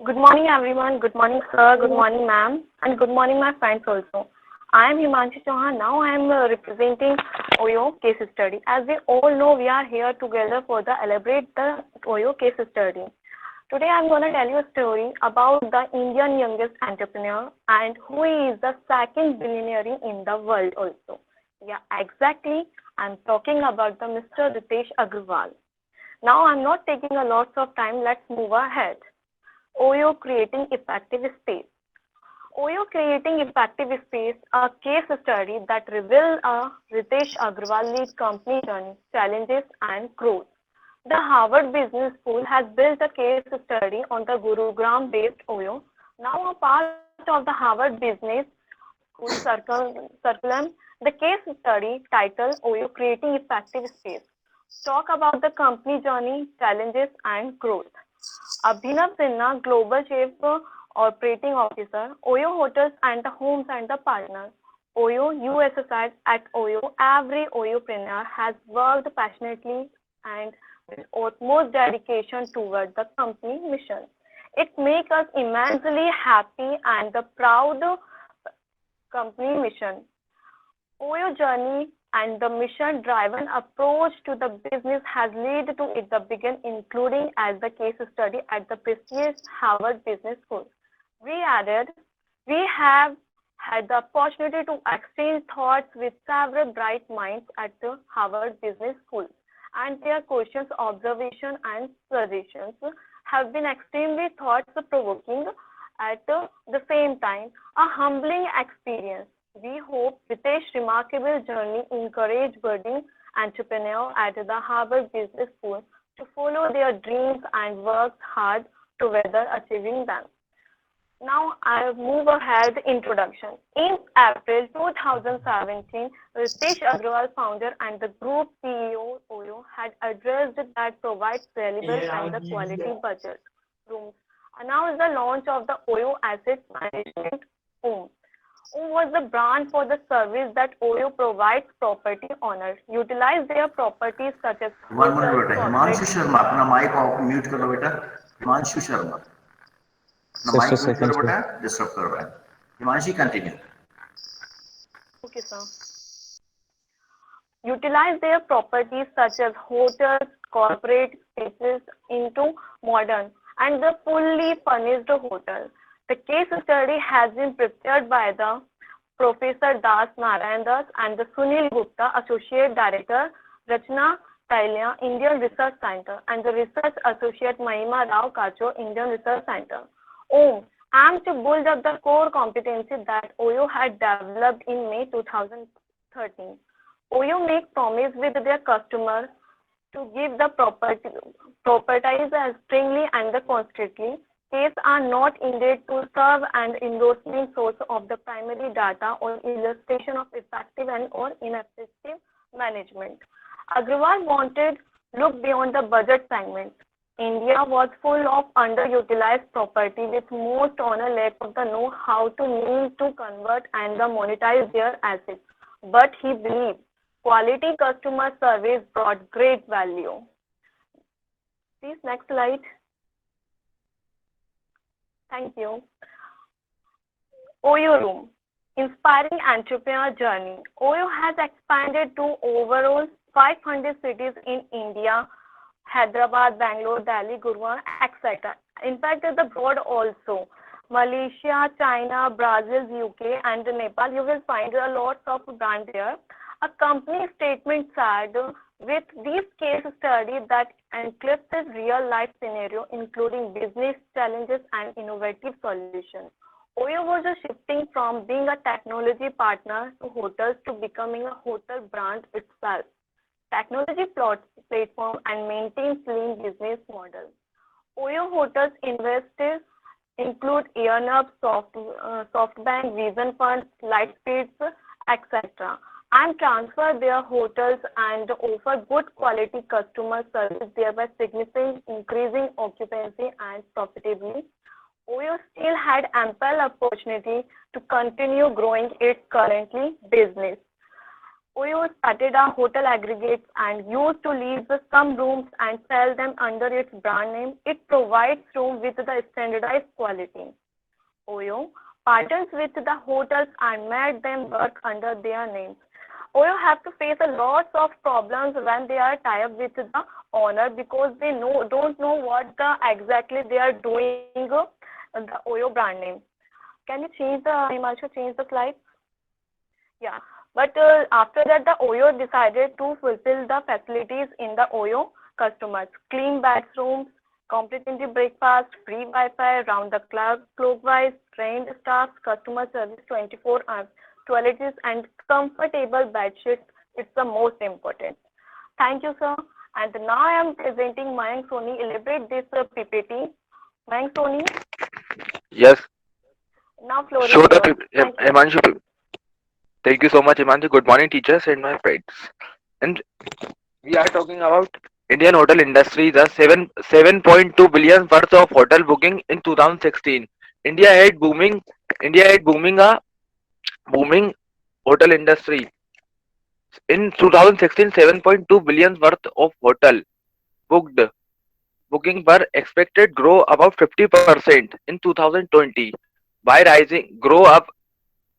Good morning, everyone. Good morning, sir. Good morning, ma'am. And good morning, my friends also. I am Himanshi Chauhan. Now I am representing OYO case study. As we all know, we are here together for the elaborate the OYO case study. Today I am going to tell you a story about the Indian youngest entrepreneur and who is the second billionaire in the world also. Yeah, exactly. I am talking about the Mr. Ritesh Agarwal. Now I am not taking a lot of time. Let's move ahead. OYO creating effective space. OYO creating effective space, a case study that reveals a Ritesh Agarwal lead company journey, challenges and growth. The Harvard Business School has built a case study on the Gurugram-based OYO, now a part of the Harvard Business School curriculum. The case study titled OYO Creating Effective Space talk about the company journey, challenges and growth. Abhinav Sinha, Global Chief Operating Officer, OYO Hotels and the Homes and the Partners. OYO USSI at OYO, every OYOpreneur has worked passionately and with utmost dedication toward the company mission. It makes us immensely happy and the proud company mission. OYO journey and the mission-driven approach to the business has led to it the begin, including as the case study at the prestigious Harvard Business School. We added, we have had the opportunity to exchange thoughts with several bright minds at the Harvard Business School, and their questions, observations, and suggestions have been extremely thought-provoking at the same time, a humbling experience. We hope Ritesh's remarkable journey encourage budding entrepreneurs at the Harvard Business School to follow their dreams and work hard together achieving them. Now I move ahead introduction. In April 2017, Ritesh Agrawal, founder and the group CEO OYO, had addressed that provides reliable and the quality budget rooms. Announced the launch of the OYO Asset Management OM. OM was the brand for the service that OYO provides property owners. Utilize their properties such as one minute बेटा हिमांशु शर्मा अपना mic off mute कर लो बेटा हिमांशु शर्मा अपना Just a mic mute second, करो sir. बेटा disturb कर रहा है Himanshi continue Okay, sir. Utilize their properties such as hotels, corporate spaces into modern and the fully furnished hotel. The case study has been prepared by the Professor Das Narayan Das and the Sunil Gupta, Associate Director, Rachna Tailia, Indian Research Center, and the Research Associate Mahima Rao Kacho, Indian Research Center. OM aimed to build up the core competency that OYO had developed in May 2013. OYO make promise with their customers to give the properties as strongly and constantly. Case are not intended to serve an endorsement source of the primary data or illustration of effective and or ineffective management. Agrawal wanted look beyond the budget segment. India was full of underutilized property with most owner lack of the know how to mean to convert and the monetize their assets. But he believed quality customer service brought great value. Please next slide. Thank you. OYO Room, inspiring entrepreneur journey. OYO has expanded to overall 500 cities in India, Hyderabad, Bangalore, Delhi, Gurgaon, etc. In fact, the abroad also. Malaysia, China, Brazil, UK, and Nepal, you will find a lot of brands there. A company statement said, with these case studies that encapsulates real-life scenario, including business challenges and innovative solutions. OYO was shifting from being a technology partner to hotels to becoming a hotel brand itself. Technology platform and maintains lean business model. OYO Hotels invested include Airnub, SoftBank, Vision Funds, Lightspeed, etc. And transfer their hotels and offer good quality customer service, thereby significantly increasing occupancy and profitability. OYO still had ample opportunity to continue growing its currently business. Oyo started a hotel aggregates and used to lease some rooms and sell them under its brand name. It provides rooms with the standardized quality. Oyo partners with the hotels and made them work under their names. Oyo have to face a lot of problems when they are tied up with the owner because they don't know what exactly they are doing the Oyo brand name. Can you change the Himanshu, change the slide? Yeah, but after that, the Oyo decided to fulfill the facilities in the Oyo customers: clean bathrooms, complimentary breakfast, free Wi-Fi, round the clock, clockwise, trained staff, customer service 24 hours, toilets and comfortable bed sheets. It's the most important. Thank you, sir. And now I am presenting Mayank Soni. Elaborate this PPT. Mayank Soni, Yes, now floor is show the yours. Thank you. Himanshu. Thank you so much, Himanshu. Good morning, teachers and my friends. And we are talking about Indian hotel industry. The 7.2 billion worth of hotel booking in 2016. India had booming. India had booming hotel industry. In 2016, 7.2 billion worth of hotel booked. Booking were expected grow about 50% in 2020 by rising grow up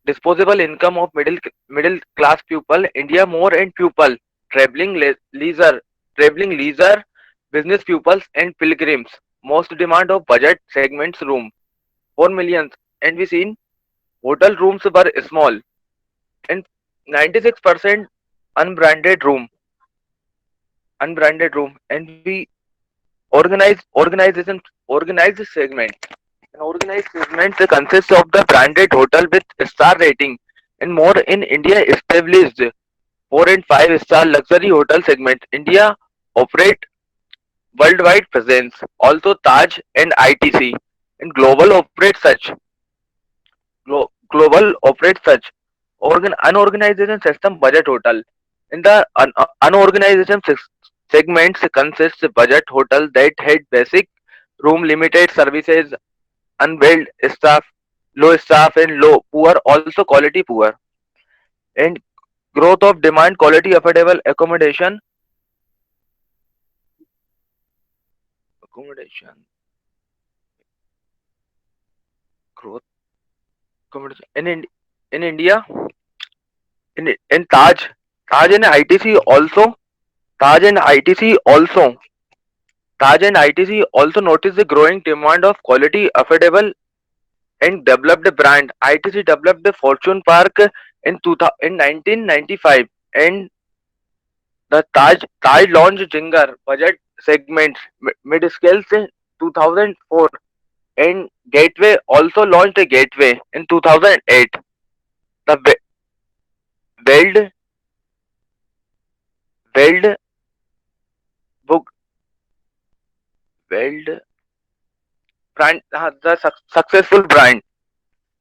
disposable income of middle class people, India more and people traveling traveling leisure, business pupils and pilgrims. Most demand of budget segments room 4 million, and we seen hotel rooms were small and 96% unbranded room and we organized segment. An organized segment consists of the branded hotel with star rating and more in India established 4 and 5 star luxury hotel segment. India operate worldwide presence. Also Taj and ITC and global operate such unorganization system budget hotel. In the unorganization segments consists budget hotel that had basic room, limited services, unveiled staff, low staff and low poor, also quality poor, and growth of demand, quality affordable accommodation growth accommodation in India in Taj and ITC also Taj and ITC also Taj and ITC also notice the growing demand of quality affordable and developed brand. ITC developed the Fortune Park in 1995 and the Taj launched Jinger budget segments mid scales in 2004 and Gateway also launched a Gateway in 2008. The Weld Weld book Weld brand the successful brand.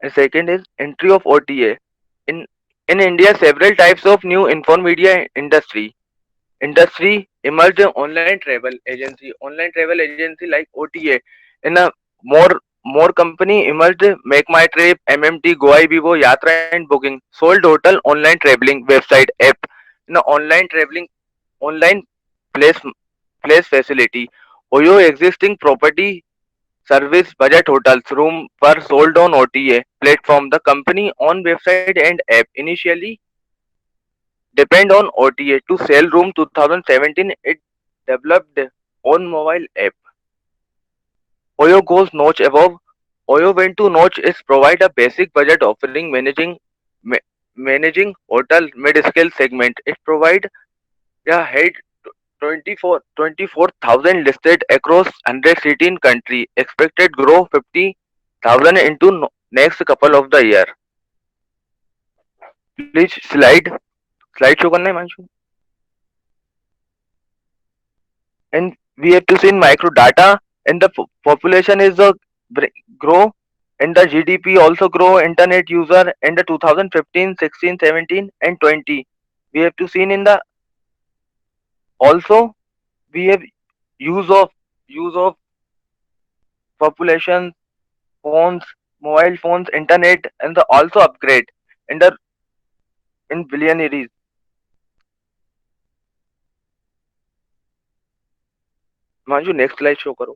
And second is entry of OTA in in India. Several types of new infomedia industry emerged. Online travel agency like OTA in a more company emerged. Make My Trip, MMT, Goa Vivo, Yatra and Booking sold hotel online traveling website app in a online place facility. Oyo existing property service budget hotels room were sold on OTA platform. The company on website and app initially depend on OTA to sell room. 2017 it developed on mobile app. Oyo goes notch above. Oyo went to notch is provide a basic budget offering managing hotel mid-scale segment. It provide a head 24,000 listed across 100 city in country. Expected grow 50,000 into next couple of the year. Please slide show करना है Himanshu. And we have to see in micro data and the population is grow and the GDP also grow, internet user and the 2015, 16, 17 and 20. We have to see in the also we have use of population phones, mobile phones, internet and the also upgrade in the in billionaires. Himanshu next slide show करो.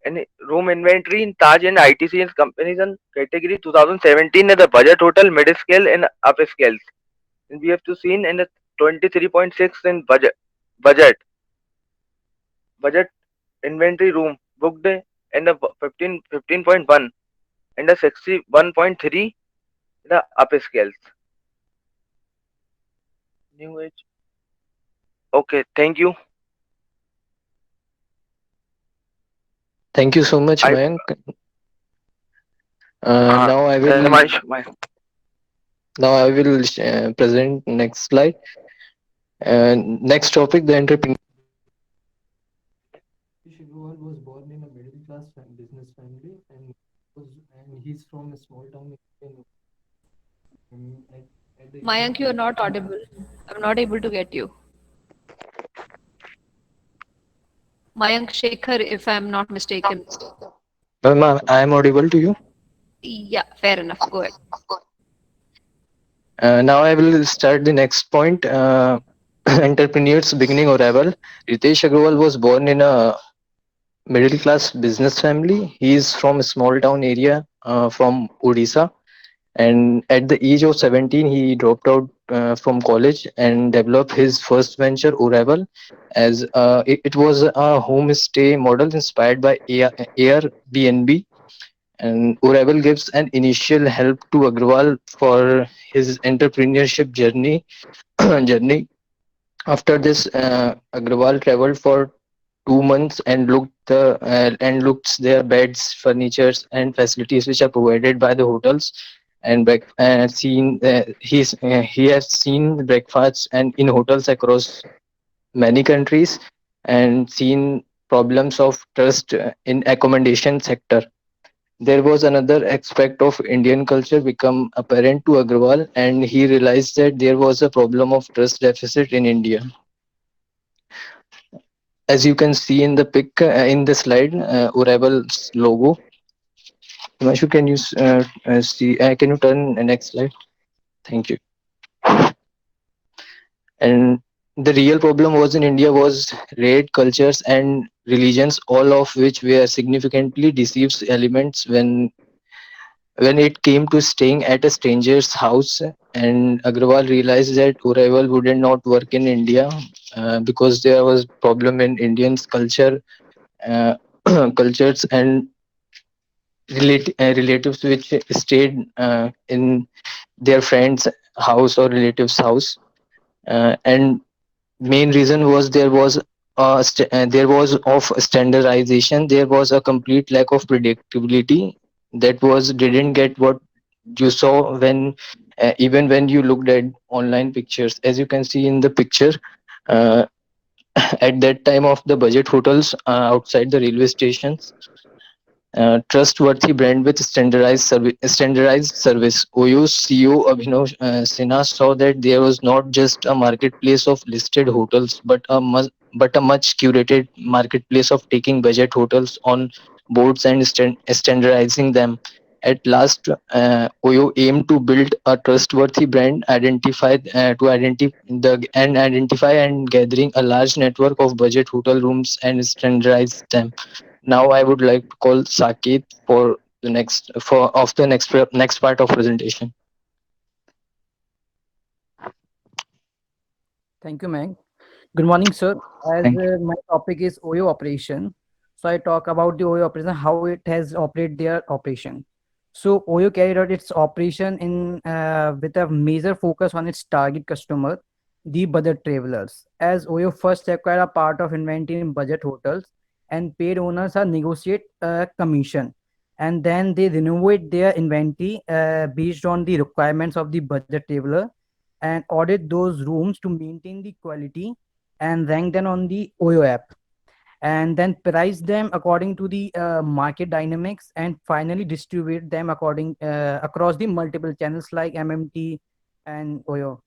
And room inventory in Taj and ITC is comparison category 2017 at the budget total mid scale and up scales. And we have to see in the 23.6 in budget budget inventory room booked in the 15.1 and the 61.3 the up scales. New age. Okay, thank you. Thank you so much, I Mayank. Now I will Himanshu, present next slide. Next topic, the entrepreneur. Nitish Agarwal was born in a middle class business family, and he's from a small town in at the age of Mayank, you are not audible. I'm not able to get you. Mayank Shekhar, if I'm not mistaken. Ma'am, I am audible to you. Yeah, fair enough. Go ahead. Now I will start the next point. Entrepreneur's beginning arrival. Ritesh Agarwal was born in a middle class business family. He is from a small town area from Odisha, and at the age of 17 he dropped out from college and developed his first venture, Arrival, as it was a homestay model inspired by Airbnb. And Arrival gives an initial help to Agrawal for his entrepreneurship journey. After this, Agrawal traveled for 2 months and looked their beds, furnitures, and facilities which are provided by the hotels. And he has seen breakfasts and in hotels across many countries, and seen problems of trust in accommodation sector. There was another aspect of Indian culture become apparent to Agrawal, and he realized that there was a problem of trust deficit in India. As you can see in the in the slide, Arrival's logo. Himanshu, can you see? Can you turn the next slide? Thank you. And the real problem was in India was raid cultures and religions, all of which were significantly deceived elements when it came to staying at a stranger's house. And Agrawal realized that Arrival would not work in India because there was problem in Indians culture, uh, cultures and relatives which stayed in their friends' house or relatives' house. And main reason was there was of standardization. There was a complete lack of predictability that was didn't get what you saw when even when you looked at online pictures. As you can see in the picture, uh, at that time of the budget hotels outside the railway stations, trustworthy brand with standardized service. OYO's CEO Abhinav Sinha saw that there was not just a marketplace of listed hotels, but a much curated marketplace of taking budget hotels on boards and standardizing them. At last, OYO aimed to build a trustworthy brand, identify and gathering a large network of budget hotel rooms and standardize them. Now I would like to call Saket for the next part of presentation. Thank you, Meg. Good morning, sir. As Thank you. my topic is OYO operation, so I talk about the OYO operation, how it has operate their operation. So OYO carried out its operation in with a major focus on its target customer, the budget travelers. As OYO first acquired a part of inventory in budget hotels, and paid owners are negotiate a commission, and then they renovate their inventory based on the requirements of the budget traveler, and audit those rooms to maintain the quality and rank them on the OYO app, and then price them according to the market dynamics, and finally distribute them according across the multiple channels like MMT and OYO.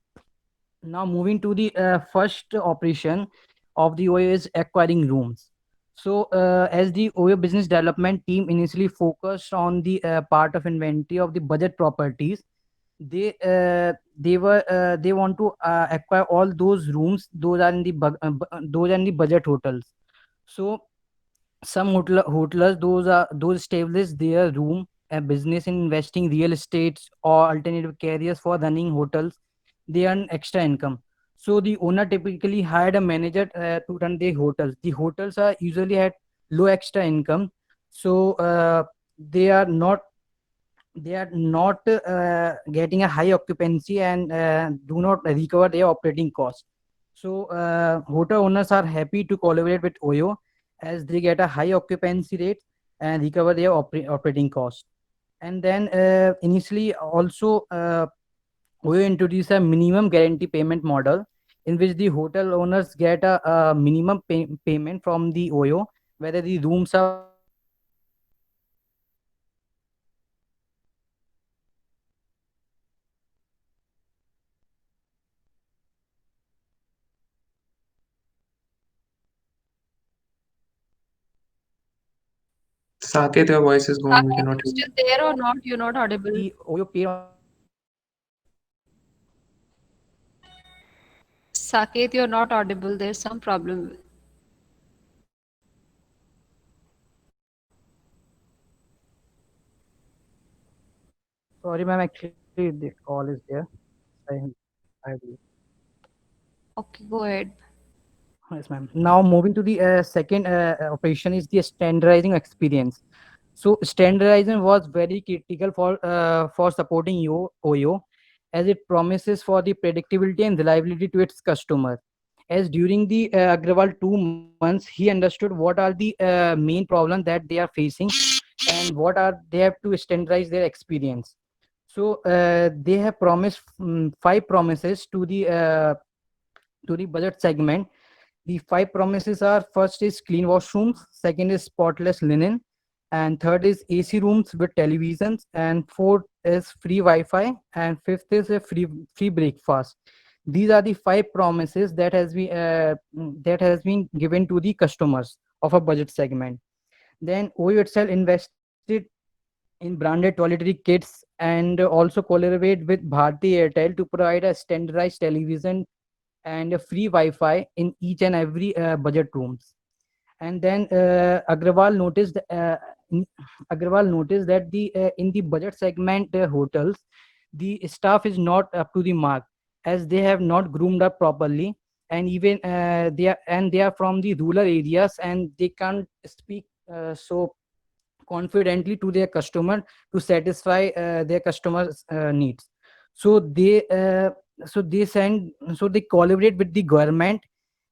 Now moving to the first operation of the OYO is acquiring rooms. So as the OYO business development team initially focused on the part of inventory of the budget properties, they want to acquire all those rooms those are in the those are in the budget hotels. So some hotelers, those establish their room a business in investing real estates or alternative carriers for running hotels. They earn extra income. So the owner typically hired a manager to run the hotels. The hotels are usually at low extra income, so they are not getting a high occupancy and do not recover their operating costs. So hotel owners are happy to collaborate with Oyo as they get a high occupancy rate and recover their operating costs. And then initially also Oyo introduced a minimum guarantee payment model in which the hotel owners get a minimum payment from the Oyo, whether the rooms are booked or not. And the Saket, your voice is gone. We Saket, cannot you hear still you. there or not? You're not audible. the Oyo paid on the Saket, you're not audible. There's some problem. sorry ma'am, actually the call is there. I believe. Okay, go ahead. Yes, ma'am. Now moving to the second operation is the standardizing experience. So standardization was very critical for supporting Oyo as it promises for the predictability and reliability to its customer. As during the Agrawal 2 months, he understood what are the main problems that they are facing and what are they have to standardize their experience. So they have promised five promises to the budget segment. The five promises are: first is clean washrooms, second is spotless linen, and third is AC rooms with televisions, and fourth is free Wi-Fi, and fifth is a free breakfast. These are the five promises that has been given to the customers of a budget segment. Then OYO itself invested in branded toiletry kits and also collaborate with Bharti Airtel to provide a standardized television and a free Wi-Fi in each and every budget rooms. And then in- Agrawal noticed that the in the budget segment hotels, the staff is not up to the mark as they have not groomed up properly, and even they are from the rural areas and they can't speak so confidently to their customer to satisfy their customers needs. So they collaborate with the government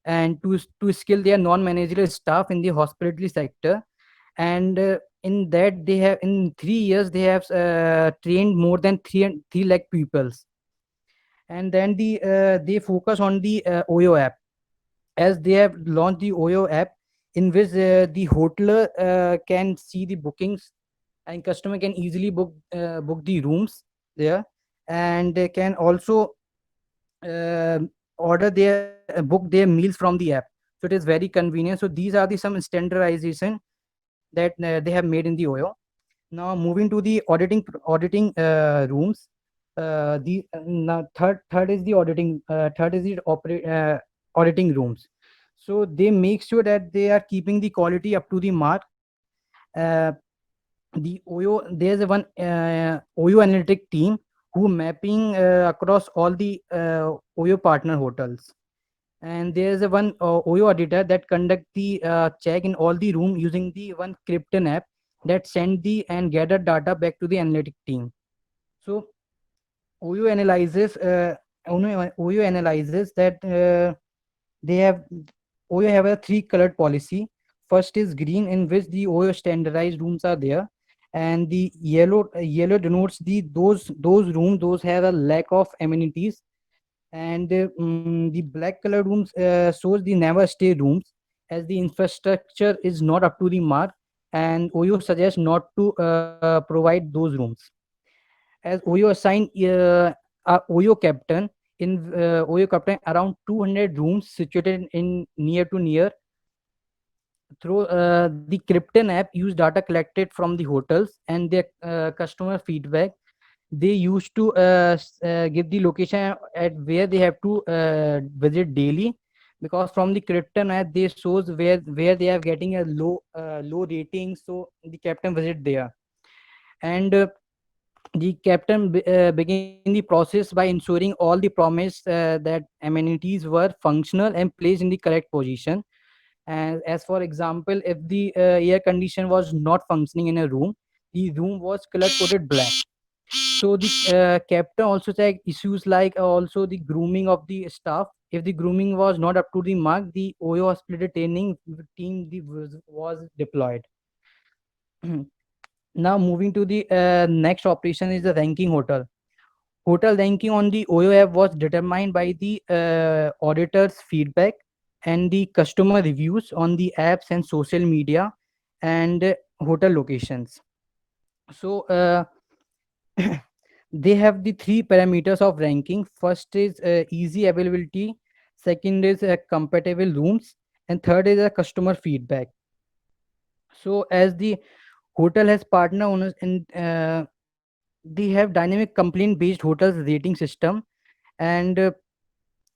and to skill their non-managerial staff in the hospitality sector. And in that they have in 3 years they have trained more than 3 lakh pupils. And then they focus on the Oyo app, as they have launched the Oyo app in which the hoteler can see the bookings and customer can easily book the rooms there, and they can also uh, order their book their meals from the app. So it is very convenient. So these are the some standardization that they have made in the Oyo. Now moving to the auditing rooms. The now third is the auditing rooms. So they make sure that they are keeping the quality up to the mark. uh, the Oyo there's a one Oyo analytic team who mapping across all the Oyo partner hotels, and there's a one Oyo auditor that conduct the check in all the room using the one Krypton app that send the and gather data back to the analytic team. So Oyo analyzes that they have Oyo have a three colored policy. First is green, in which the Oyo standardized rooms are there, and the yellow denotes those rooms those have a lack of amenities, and the black colored rooms shows the never stay rooms as the infrastructure is not up to the mark, and Oyo suggests not to provide those rooms. As Oyo assigned a Oyo captain around 200 rooms situated in near through the Krypton app use data collected from the hotels and their customer feedback. They used to give the location at where they have to visit daily, because from the Krypton app they shows where they are getting a low rating, so the captain visit there. And the captain begin the process by ensuring all the promise that amenities were functional and placed in the correct position. And as for example, if the air condition was not functioning in a room, the room was color coded black. So the captain also checked issues like also the grooming of the staff. If the grooming was not up to the mark, the OYO hospital training team was deployed. Now moving to the next operation is the ranking hotel. Hotel ranking on the OYO app was determined by the auditor's feedback and the customer reviews on the apps and social media and hotel locations. So they have the three parameters of ranking. First is easy availability, second is compatible rooms, and third is customer feedback. So as the hotel has partner owners and they have dynamic complaint based hotels rating system, and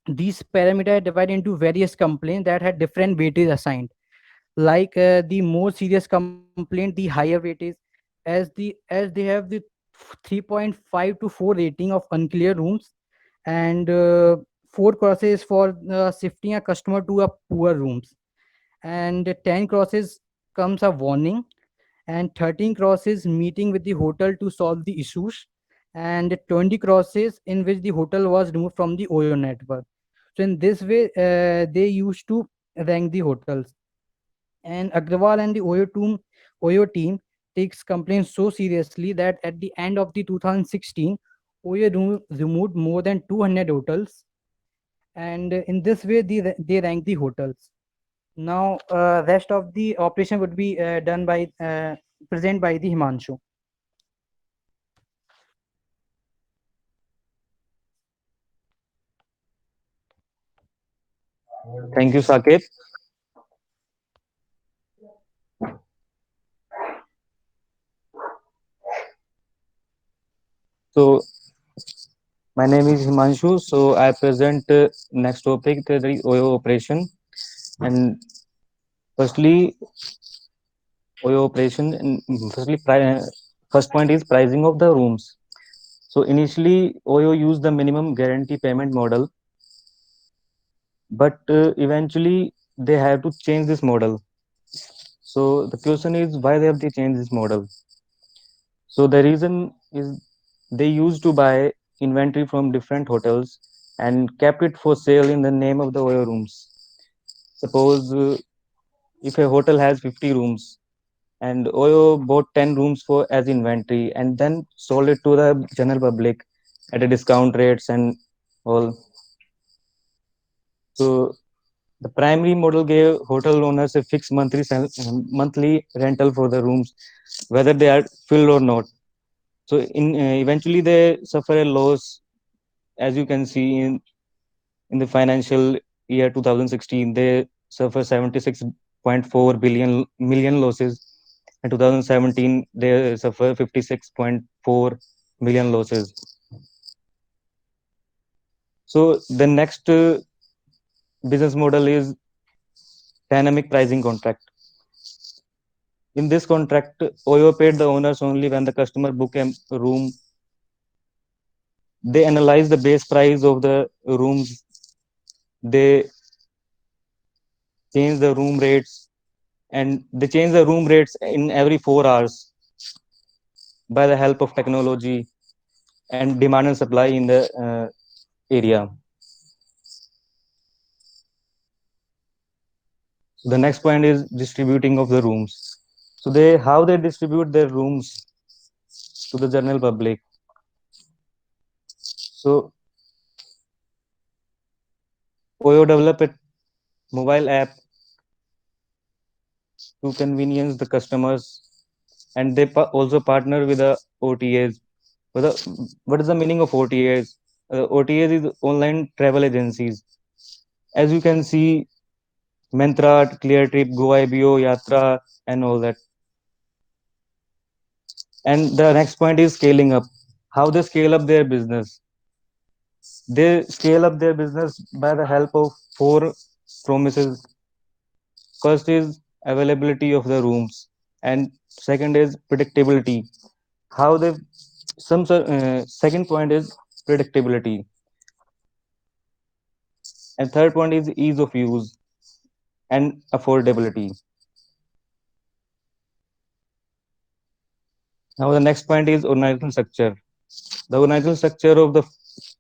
these parameters are divided into various complaints that had different weightage assigned. Like the more serious complaint, the higher weightage, as they have the 3.5 to 4 rating of unclear rooms, and 4 crosses for shifting a customer to a poor rooms, and 10 crosses comes a warning, and 13 crosses meeting with the hotel to solve the issues, and 20 crosses in which the hotel was removed from the OYO network. So in this way, they used to rank the hotels. And Agrawal and the OYO team takes complaints so seriously that at the end of the 2016, OYO removed more than 200 hotels, and in this way they rank the hotels. Now, rest of the operation would be done by present by the Himanshu. Thank you, Sakib. So, my name is Himanshu. So, I present next topic, the OYO operation. And firstly, OYO operation. And first point is pricing of the rooms. So, initially, OYO used the minimum guarantee payment model, but eventually they have to change this model. So, the question is why they have to change this model. So the reason is they used to buy inventory from different hotels and kept it for sale in the name of the OYO rooms. Suppose if a hotel has 50 rooms and OYO bought 10 rooms for as inventory and then sold it to the general public at a discount rates and all. So the primary model gave hotel owners a fixed monthly rental for the rooms, whether they are filled or not. So eventually they suffer a loss, as you can see in the financial year 2016 they suffer 76.4 billion million losses. In 2017 they suffer 56.4 million losses. So the next business model is dynamic pricing contract. In this contract, OYO paid the owners only when the customer book a room. They analyze the base price of the rooms. They change the room rates, and they change the room rates in every 4 hours by the help of technology and demand and supply in the area. So the next point is distributing of the rooms. So they how they distribute their rooms to the general public. So OYO developed a mobile app to convenience the customers, and they also partner with the OTAs. What is the meaning of OTAs? OTAs is online travel agencies. As you can see, Mentra, Cleartrip, GoIBO, Yatra, and all that. And the next point is scaling up. How they scale up their business? They scale up their business by the help of four promises. First is availability of the rooms, and second is predictability. How they second point is predictability, and third point is ease of use and affordability. Now the next point is organizational structure. The organizational structure of the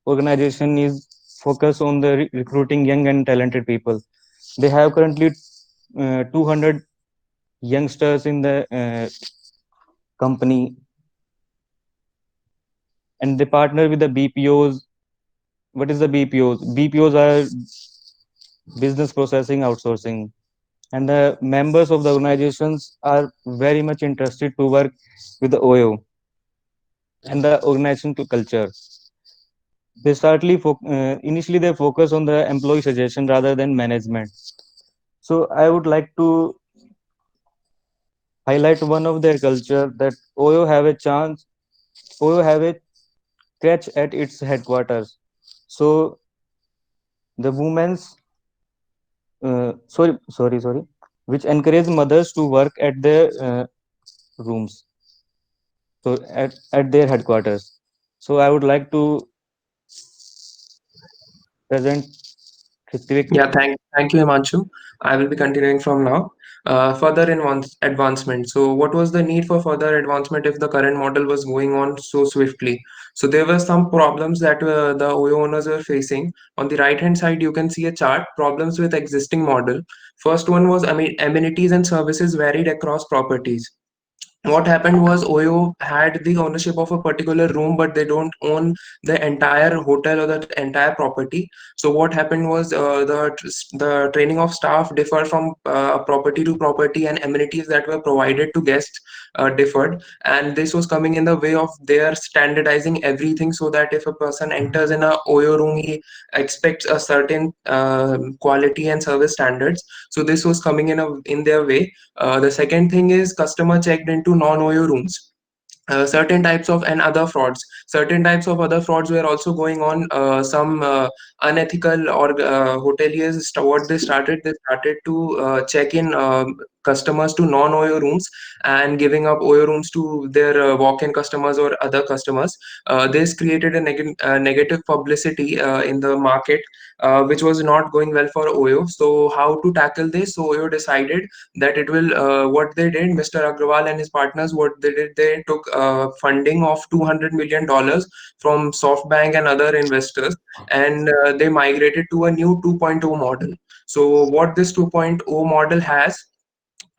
organization is focused on the recruiting young and talented people. They have currently 200 youngsters in the company, and they partner with the BPOs. What is the BPOs? BPOs are business processing outsourcing, and the members of the organizations are very much interested to work with the OYO and the organization to culture. They initially they focus on the employee suggestion rather than management. So I would like to highlight one of their culture that OYO have a chance. OYO have a crèche at its headquarters. So the women's sorry, which encourage mothers to work at their rooms, so at their headquarters. So I would like to present Hrithik. Yeah, thank you, Himanshu. I will be continuing from now. Further advancement. So, what was the need for further advancement if the current model was going on so swiftly? So, there were some problems that the OYO owners were facing. On the right hand side, you can see a chart problems with existing model. First one was, amenities and services varied across properties. What happened was OYO had the ownership of a particular room, but they don't own the entire hotel or the entire property. So what happened was the training of staff differed from property to property, and amenities that were provided to guests differed. And this was coming in the way of their standardizing everything, so that if a person enters in a OYO room, he expects a certain quality and service standards. So this was coming in their way. The second thing is customer checked into non-OYO rooms. Certain types of and other frauds, certain types of other frauds were also going on. Some unethical or hoteliers, what they started to check in customers to non-OYO rooms and giving up OYO rooms to their walk-in customers or other customers. This created a negative publicity in the market, which was not going well for OYO. So how to tackle this? So OYO decided that it will what they did, Mr. Agrawal and his partners, what they did, they took funding of $200 million from SoftBank and other investors, and they migrated to a new 2.0 model. So what this 2.0 model has,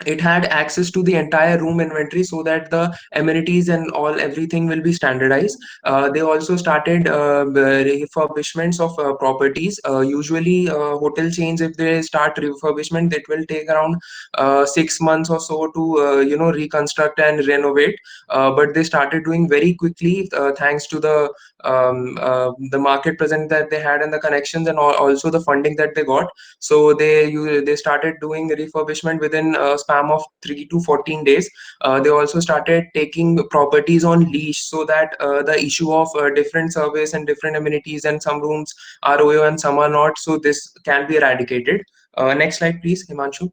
it had access to the entire room inventory, so that the amenities and all everything will be standardized. They also started refurbishments of properties. Usually hotel chains, if they start refurbishment, it will take around 6 months or so to reconstruct and renovate. But they started doing very quickly, thanks to the market presence that they had and the connections, and also the funding that they got. So they started doing refurbishment within a span of 3 to 14 days. They also started taking properties on leash, so that the issue of different service and different amenities, and some rooms are OYO and some are not, so this can be eradicated. Next slide, please, Himanshu.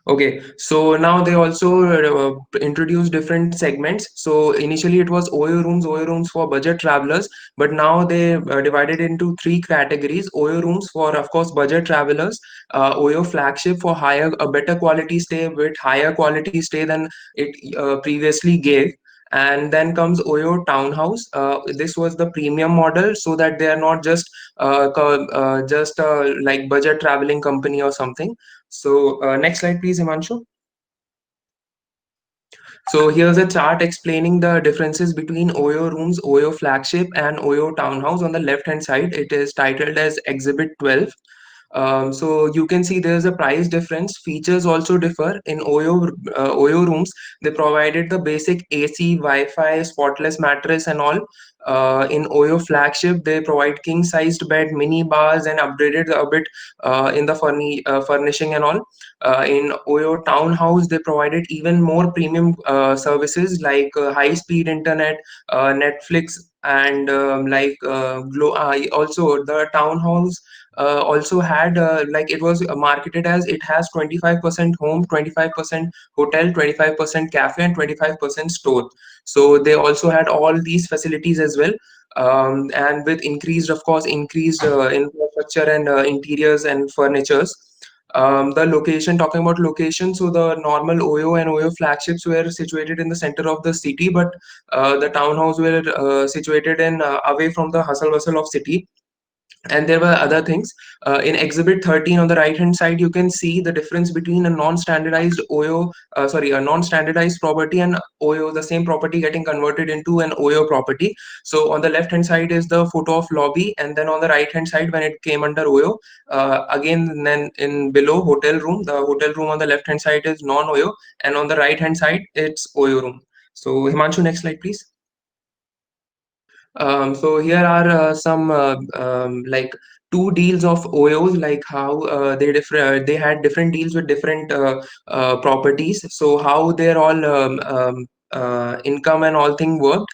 Okay, so now they also introduced different segments. So initially it was OYO rooms for budget travelers, but now they divided into three categories: OYO rooms for, of course, budget travelers, OYO flagship for a better quality stay with higher quality stay than it previously gave. And then comes OYO Townhouse. This was the premium model, so that they are not just like budget traveling company or something. So next slide, please, Himanshu. So here's a chart explaining the differences between OYO rooms, OYO flagship, and OYO townhouse. On the left hand side, it is titled as Exhibit 12. So you can see there's a price difference. Features also differ. In OYO rooms, they provided the basic AC, Wi-Fi, spotless mattress, and all. In OYO flagship, they provide king-sized bed, mini bars, and upgraded a bit in the furnishing and all. In OYO townhouse, they provided even more premium services like high-speed internet, Netflix, and also the townhouse also had like it was marketed as it has 25% home, 25% hotel, 25% cafe, and 25% store. So they also had all these facilities as well. And with increased, of course, increased infrastructure and interiors and furnitures. The location, talking about location, so the normal Oyo and Oyo flagships were situated in the center of the city, but the townhouse were situated in away from the hustle bustle of city. And there were other things. In exhibit 13 on the right hand side, you can see the difference between a non-standardized Oyo, a non-standardized property and Oyo, the same property getting converted into an Oyo property. So on the left hand side is the photo of lobby, and then on the right hand side, when it came under Oyo, again, then in below hotel room, the hotel room on the left hand side is non-Oyo, and on the right hand side, it's Oyo room. So Himanshu, next slide, please. So here are some like two deals of Oyos, like how they had different deals with different properties. So how their all income and all thing worked.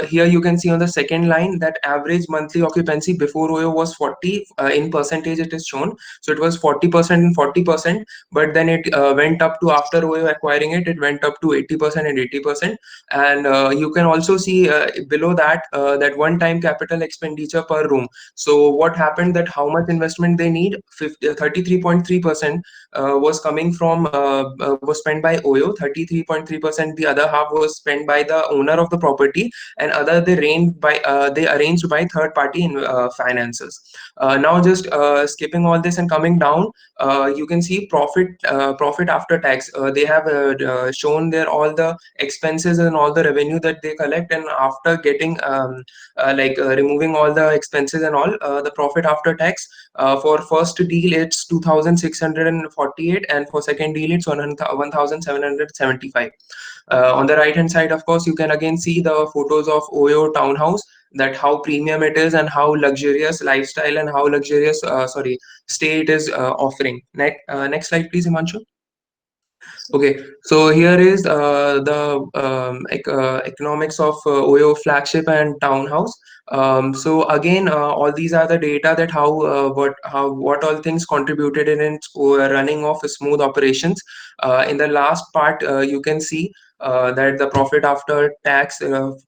Here you can see on the second line that average monthly occupancy before Oyo was 40 in percentage it is shown. So it was 40% and 40%, but then it went up to, after Oyo acquiring it, it went up to 80% and 80%. And you can also see below that that one time capital expenditure per room. So what happened, that how much investment they need, 33.3% was coming from was spent by Oyo, 33.3%, the other half was spent by the owner of the property, and other they arranged by third party finances. Now just skipping all this and coming down, you can see profit after tax. They have shown there all the expenses and all the revenue that they collect, and after getting removing all the expenses and all, the profit after tax for first deal it's 2648, and for second deal it's 1775. On the right hand side, of course, you can again see the photos of Oyo townhouse, that how premium it is and how luxurious lifestyle and how luxurious stay it is offering. Next slide, please, Himanshu. Okay, so here is the economics of Oyo flagship and townhouse. So again, all these are the data that what all things contributed in its running of smooth operations. In the last part, you can see that the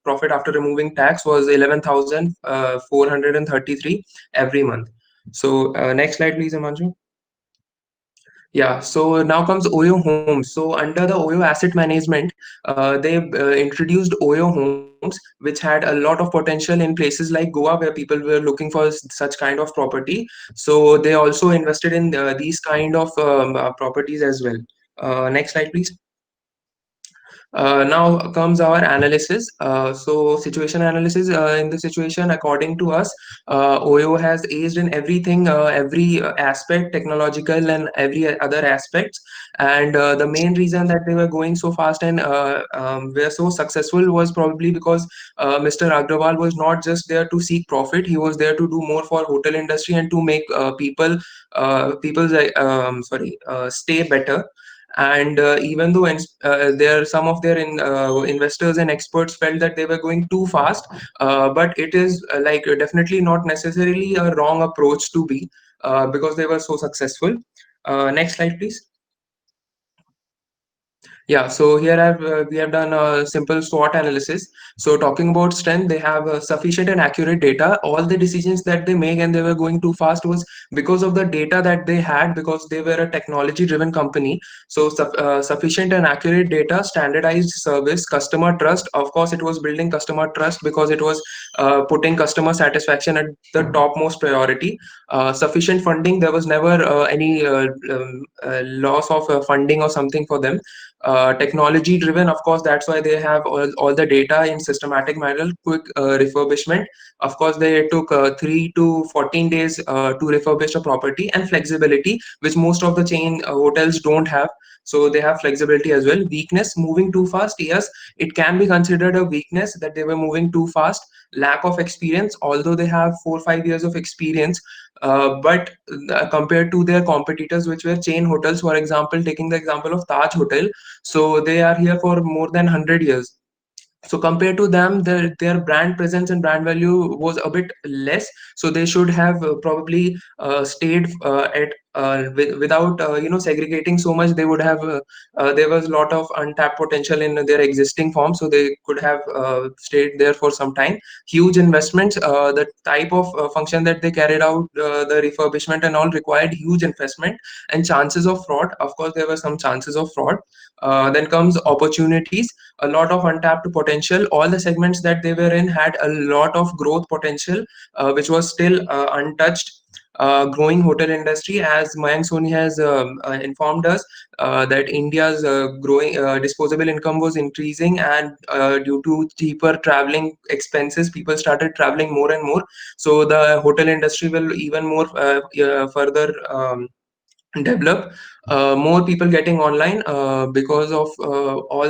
profit after removing tax was 11,433 every month. So next slide, please, Himanshu. Yeah, so now comes Oyo Homes. So under the Oyo Asset Management, they introduced Oyo Homes, which had a lot of potential in places like Goa, where people were looking for such kind of property. So they also invested in these kind of properties as well. Next slide, please. Now comes our analysis. So situation analysis. In the situation, according to us, Oyo has aged in everything, every aspect, technological and every other aspects. And the main reason that they were going so fast and were so successful was probably because Mr. Agrawal was not just there to seek profit; he was there to do more for hotel industry and to make people's stay better. And even though there some of their investors and experts felt that they were going too fast, but it is definitely not necessarily a wrong approach to be, because they were so successful. Next slide, please. Yeah, so here we have done a simple SWOT analysis. So talking about strength, they have sufficient and accurate data. All the decisions that they make and they were going too fast was because of the data that they had, because they were a technology-driven company. So sufficient and accurate data, standardized service, customer trust. Of course, it was building customer trust because it was putting customer satisfaction at the topmost priority. Sufficient funding, there was never any loss of funding or something for them. Technology driven, of course, that's why they have all the data in systematic manner. Quick refurbishment, of course, they took 3 to 14 days to refurbish a property. And flexibility, which most of the chain hotels don't have, so they have flexibility as well. Weakness, moving too fast, yes, it can be considered a weakness that they were moving too fast. Lack of experience, although they have 4 or 5 years of experience, but compared to their competitors, which were chain hotels, for example, taking the example of Taj Hotel, so they are here for more than 100 years. So compared to them, their brand presence and brand value was a bit less. So they should have probably stayed without segregating so much. They would have there was a lot of untapped potential in their existing form, so they could have stayed there for some time. Huge investments, the type of function that they carried out, the refurbishment and all required huge investment and chances of fraud. Of course, there were some chances of fraud. Then comes opportunities, a lot of untapped potential. All the segments that they were in had a lot of growth potential, which was still untouched. Growing hotel industry, as Mayank Soni has informed us, that India's growing disposable income was increasing, and due to cheaper traveling expenses, people started traveling more and more. So the hotel industry will even more further develop. More people getting online because of all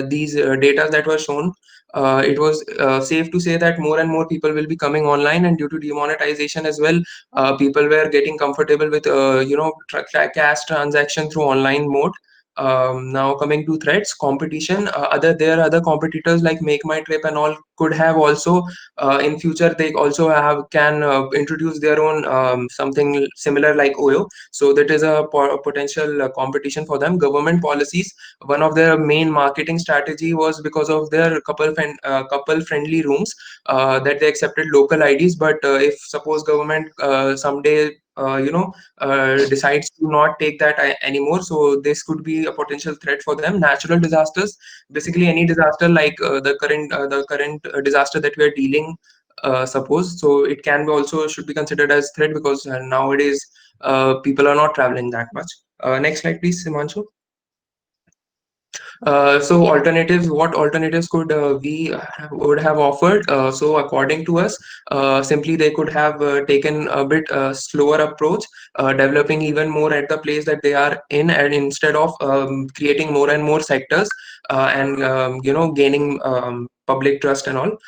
these data that were shown. It was safe to say that more and more people will be coming online, and due to demonetization as well, people were getting comfortable with cash transaction through online mode. Now coming to threats, competition, there are other competitors like Make My Trip and all could have also in future they also have can introduce their own something similar like Oyo. So that is a potential competition for them. Government policies, one of their main marketing strategy was because of their couple friendly rooms, that they accepted local IDs. But if suppose government someday decides to not take that anymore, so this could be a potential threat for them. Natural disasters, basically any disaster like the current disaster that we are dealing, suppose, so it can be also should be considered as threat, because nowadays people are not traveling that much. Next slide, please, Simanshu. So alternatives, what alternatives could we would have offered? So according to us, simply they could have taken a bit slower approach, developing even more at the place that they are in, and instead of creating more and more sectors and gaining public trust and all.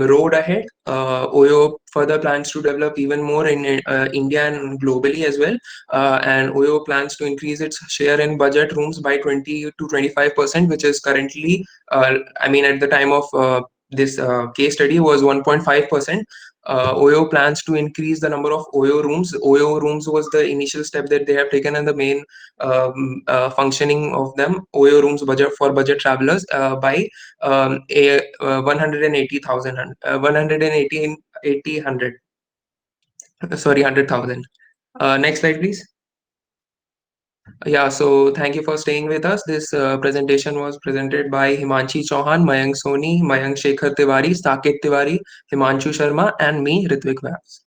Road ahead, Oyo further plans to develop even more in India and globally as well. And Oyo plans to increase its share in budget rooms by 20 to 25%, which is currently, at the time of this case study was 1.5%. Oyo plans to increase the number of Oyo rooms. Oyo rooms was the initial step that they have taken, and the main functioning of them. Oyo rooms budget for budget travelers by 180,000, 100,000. Next slide, please. Yeah, so thank you for staying with us. This presentation was presented by Himanshi Chauhan, Mayank Soni, Mayank Shekhar Tiwari, Saket Tiwari, Himanshu Sharma, and me, Ritvik Vyas.